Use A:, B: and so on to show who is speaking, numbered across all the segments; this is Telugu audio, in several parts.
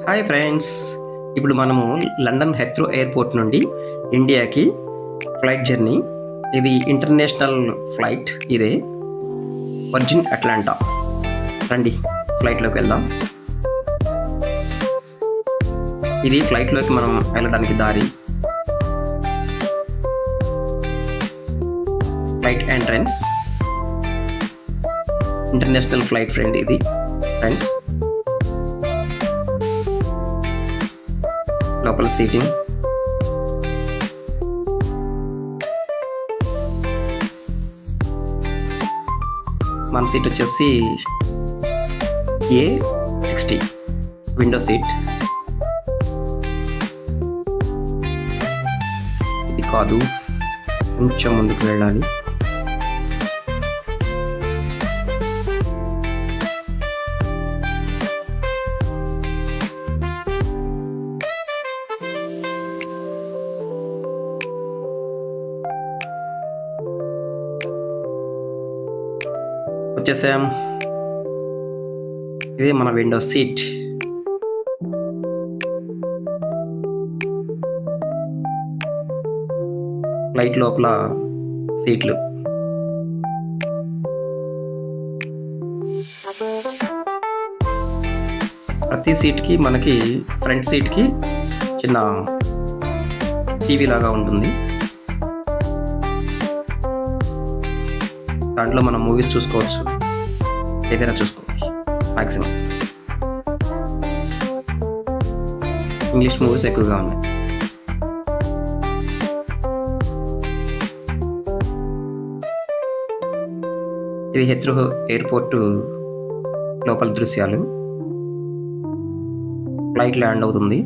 A: హాయ్ ఫ్రెండ్స్, ఇప్పుడు మనము లండన్ హెత్రో ఎయిర్పోర్ట్ నుండి ఇండియాకి ఫ్లైట్ జర్నీ. ఇది ఇంటర్నేషనల్ ఫ్లైట్. ఇదే వర్జిన్ అట్లాంటా. రండి ఫ్లైట్లోకి వెళ్దాం. ఇది ఫ్లైట్లోకి మనం వెళ్ళడానికి దారి. Flight entrance. International flight friend ఇది ఫ్రెండ్స్. లోపల సీటింగ్. మన సీట్ వచ్చేసి A60 విండో సీట్. ఇది కాదు, కొంచెం ముందుకు వెళ్ళాలి. వచ్చేసాం. ఇదే మన విండో సీట్. ఫ్లైట్ లోపల సీట్లు. ప్రతి సీట్కి మనకి ఫ్రంట్ సీట్కి చిన్న టీవీ లాగా ఉంటుంది. దాంట్లో మనం మూవీస్ చూసుకోవచ్చు, ఏదైనా చూసుకోవచ్చు. మ్యాక్సిమం ఇంగ్లీష్ మూవీస్ ఎక్కువగా ఉన్నాయి. ఇది హెత్రో ఎయిర్పోర్ట్ లోపల దృశ్యాలు. ఫ్లైట్ ల్యాండ్ అవుతుంది.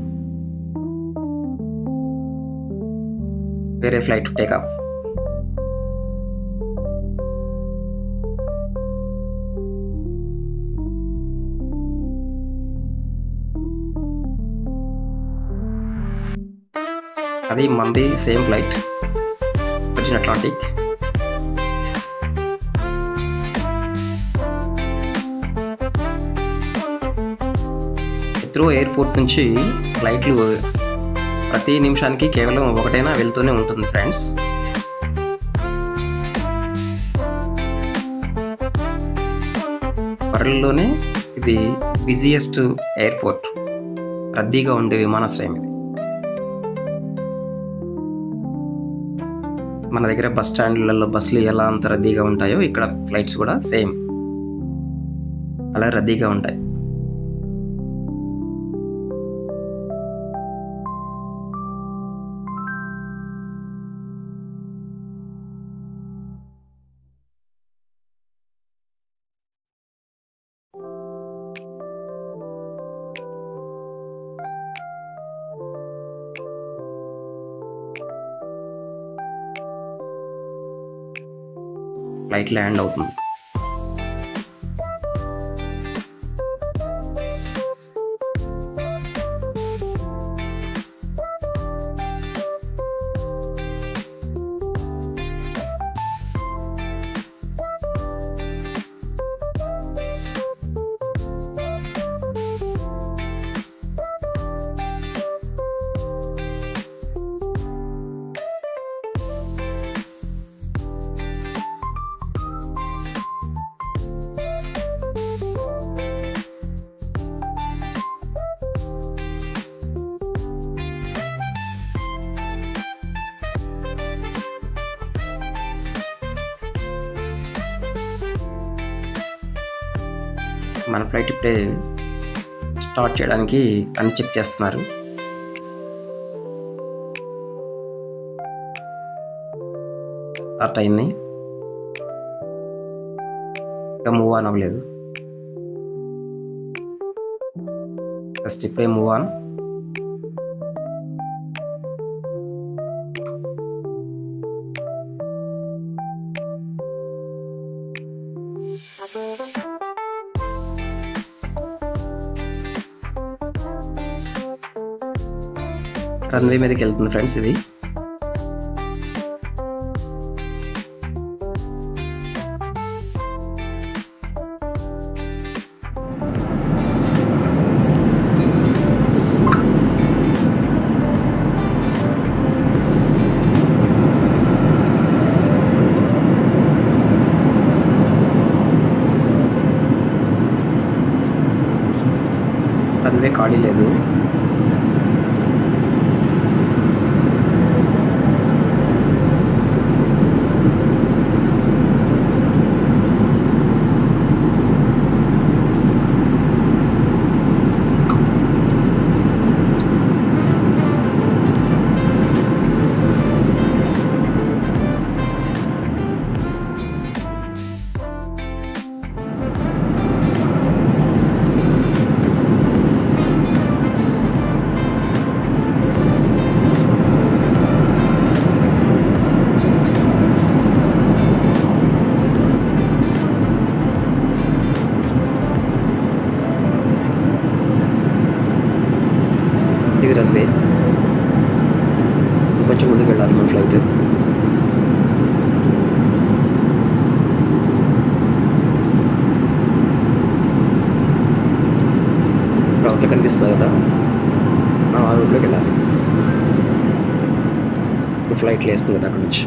A: వేరే ఫ్లైట్ టేకాఫ్. అది మంది same flight, Virgin Atlantic. Heathrow airport నుంచి ఫ్లైట్లు ప్రతి నిమిషానికి కేవలం ఒకటైనా వెళ్తూనే ఉంటుంది ఫ్రెండ్స్. వరల్డ్లోనే ఇది బిజియెస్ట్ ఎయిర్పోర్ట్, రద్దీగా ఉండే విమానాశ్రయం ఇది. మన దగ్గర బస్ స్టాండ్లలో బస్సులు ఎలా అంత రద్దీగా ఉంటాయో ఇక్కడ ఫ్లైట్స్ కూడా సేమ్ అలా రద్దీగా ఉంటాయి. ఫ్లైట్ ల్యాండ్ అవుతుంది. మన ఫ్లైట్ ఇప్పుడే స్టార్ట్ చేయడానికి అన్ని చెక్ చేస్తున్నారు. స్టార్ట్ అయింది, ఇంకా మూవ్ ఆన్ అవ్వలేదు. జస్ట్ ఇప్పుడే మూవ్ ఆన్. రన్వే మీదకి వెళ్తుంది ఫ్రెండ్స్. ఇది రన్వే ఖాళీ లేదు. ఇది రన్వే. కొంచెం ముందుకు వెళ్ళాలి మన ఫ్లైట్. అవతల కనిపిస్తుంది కదా, మనం ఆ రూట్లోకి వెళ్ళాలి. ఫ్లైట్ లేస్తుంది కదా అక్కడ నుంచి.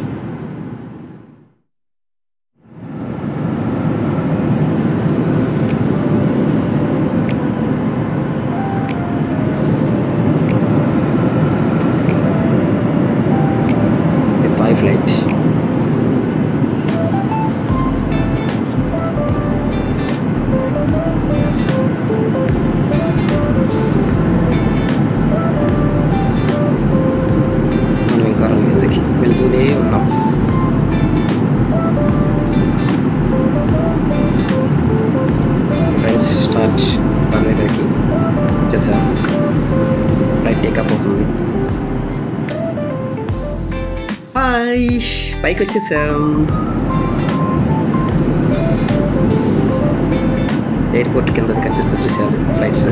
A: ఫ్లైట్ మనం ఇంకా రన్వేకి వెళ్తూనే ఉన్నాం. ఫ్రెండ్స్ స్టార్ట్ రన్వే దగ్గరికి వచ్చేసాం. ఫ్లైట్ టేకప్ అవుతుంది. హాయ్, పైకి వచ్చేసాం. ఎయిర్పోర్ట్ కింద కనిపిస్తుంది దృశ్యాలు, ఫ్లైట్స్.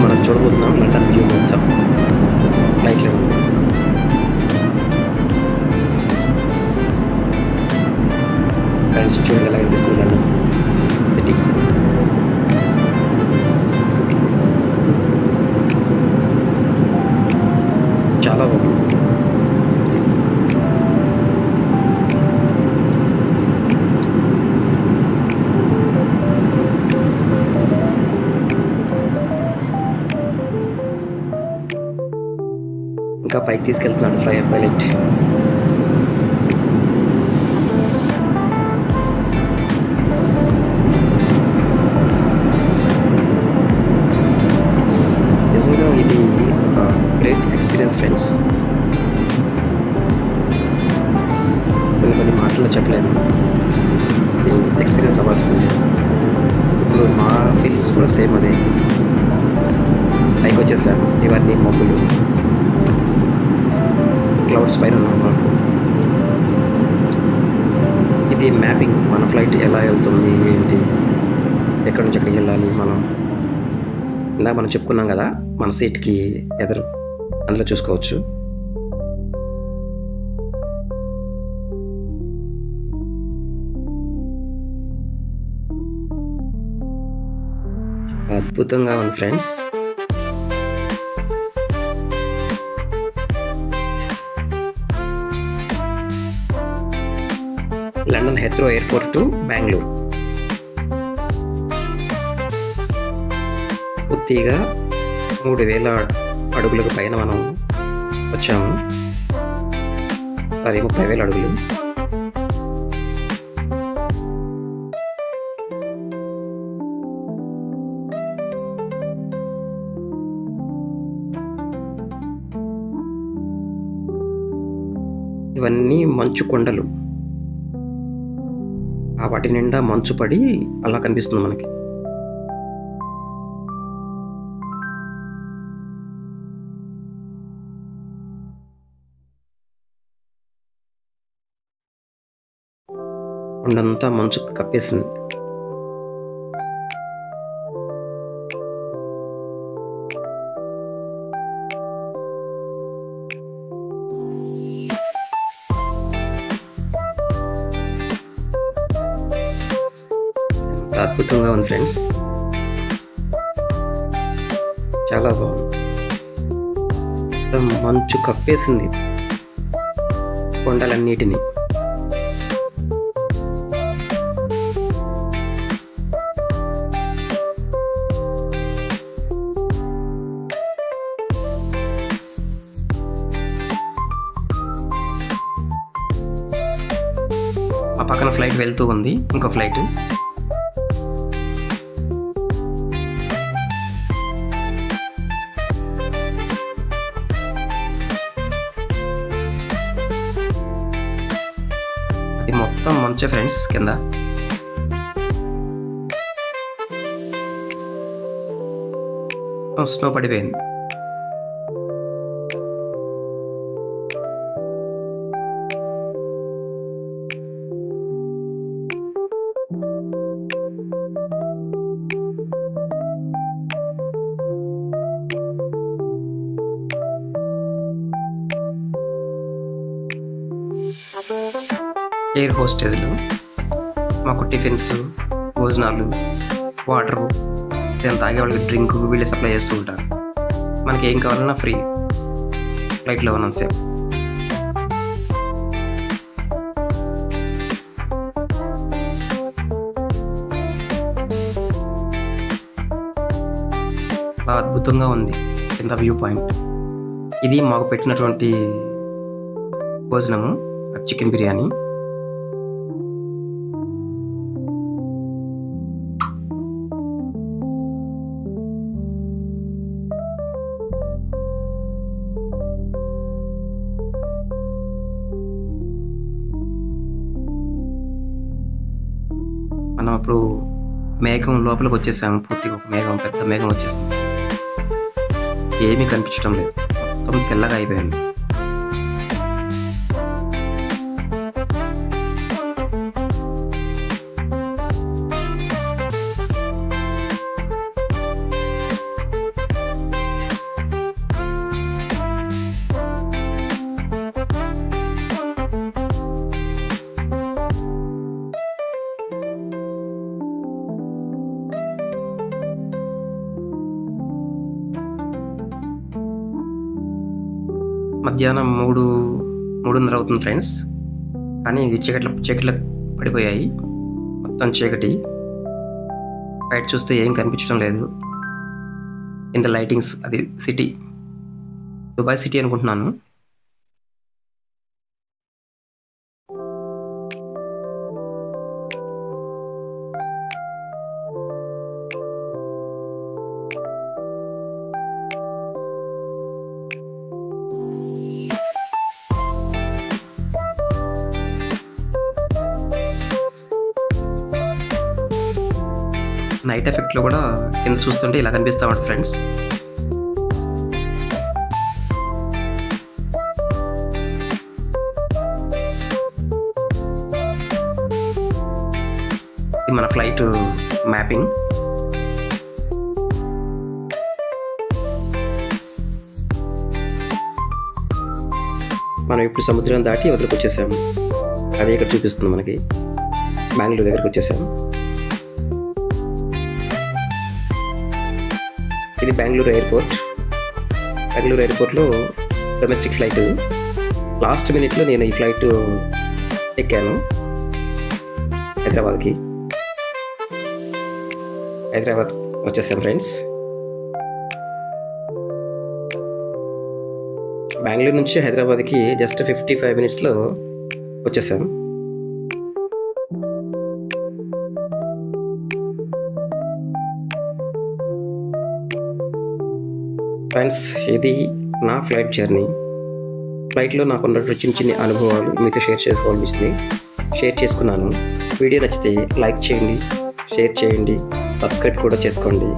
A: మనం చూడబోతున్నాం లండన్ వ్యూ మొత్తం ఫ్లైట్లో ఉంది. ఫ్రెండ్స్ చూడండి ఎలా కనిపిస్తుంది లండన్ సిటీ. చాలా బాగుంది. ఇంకా పైకి తీసుకెళ్తున్నాడు ఫ్లైట్ పైలట్. నిజంగా ఇది ఒక గ్రేట్ ఎక్స్పీరియన్స్ ఫ్రెండ్స్. కొన్ని మాటల్లో చెప్పలేను, ఇది ఎక్స్పీరియన్స్ అవ్వాల్సింది. ఇప్పుడు మా ఫీలింగ్స్ కూడా సేమ్ అదే. పైకి వచ్చేసాం. ఇవన్నీ మబ్బులు, క్లౌడ్స్ పైన ఉన్నాము. ఇది మ్యాపింగ్, మన ఫ్లైట్ ఎలా వెళ్తుంది ఏంటి, ఎక్కడి నుంచి ఎక్కడికి వెళ్ళాలి. ఇందాక మనం చెప్పుకున్నాం కదా, మన సీట్కి ఎదురు అందులో చూసుకోవచ్చు. అద్భుతంగా ఉంది friends. London Heathrow airport to Bengaluru. పూర్తిగా 3000 అడుగులకు పైన మనం వచ్చాము. 30,000 అడుగులు. ఇవన్నీ మంచు కొండలు. ఆ వాటి నిండా మంచు పడి అలా కనిపిస్తుంది మనకి. కొండంతా మంచు కప్పేసింది. అద్భుతంగా ఉంది ఫ్రెండ్స్, చాలా బాగుంది. మంచు కప్పేసింది కొండలన్నిటిని. ఆ పక్కన ఫ్లైట్ వెళ్తూ ఉంది, ఇంకో ఫ్లైట్. అది మొత్తం మంచే ఫ్రెండ్స్, కింద స్నో పడిపోయింది. ఎయిర్ హోస్టేజ్లు మాకు టిఫిన్స్, భోజనాలు, వాటరు, ఏదైనా తాగే వాళ్ళకి డ్రింక్ వీళ్ళే సప్లై చేస్తూ ఉంటారు. మనకి ఏం కావాలన్నా ఫ్రీ ఫ్లైట్లో ఉన్నంతసేపు. బాగా అద్భుతంగా ఉంది కింద వ్యూ పాయింట్. ఇది మాకు పెట్టినటువంటి భోజనము, చికెన్ బిర్యానీ. మనం అప్పుడు మేఘం లోపలికి వచ్చేసాము. పూర్తిగా ఒక మేఘం, పెద్ద మేఘం వచ్చేసింది. ఏమీ కనిపించడం లేదు, మొత్తం తెల్లగా అయిపోయింది. మధ్యాహ్నం 3:30 అవుతుంది ఫ్రెండ్స్. కానీ ఇది చీకట్లో పడిపోయాయి, మొత్తం చీకటి. బయట చూస్తే ఏం కనిపించడం లేదు. ఇంత లైటింగ్స్, అది సిటీ, దుబాయ్ సిటీ అనుకుంటున్నాను. నైట్ ఎఫెక్ట్లో కూడా కింద చూస్తుంటే ఇలా కనిపిస్తూ ఉంటుంది ఫ్రెండ్స్. ఇది మన ఫ్లైట్ మ్యాపింగ్. మనం ఇప్పుడు సముద్రం దాటి వదిలికి వచ్చేసాము. అదే ఇక్కడ చూపిస్తుంది మనకి. బెంగళూరు దగ్గరికి వచ్చేసాము. ఇది బెంగళూరు ఎయిర్పోర్ట్. బెంగళూరు ఎయిర్పోర్ట్లో డొమెస్టిక్ ఫ్లైట్. లాస్ట్ మినిట్లో నేను ఈ ఫ్లైట్ ఎక్కాను హైదరాబాద్ వచ్చేసాను ఫ్రెండ్స్. బెంగళూరు నుంచి హైదరాబాద్కి జస్ట్ 55 మినిట్స్లో వచ్చేసాం. ఫ్రెండ్స్, ఇది నా ఫ్లైట్ జర్నీ. ఫ్లైట్లో నాకు ఉన్నటువంటి చిన్న అనుభవాలు మీతో షేర్ చేసుకున్నాను. వీడియో నచ్చితే లైక్ చేయండి, షేర్ చేయండి, సబ్స్క్రైబ్ కూడా చేసుకోండి.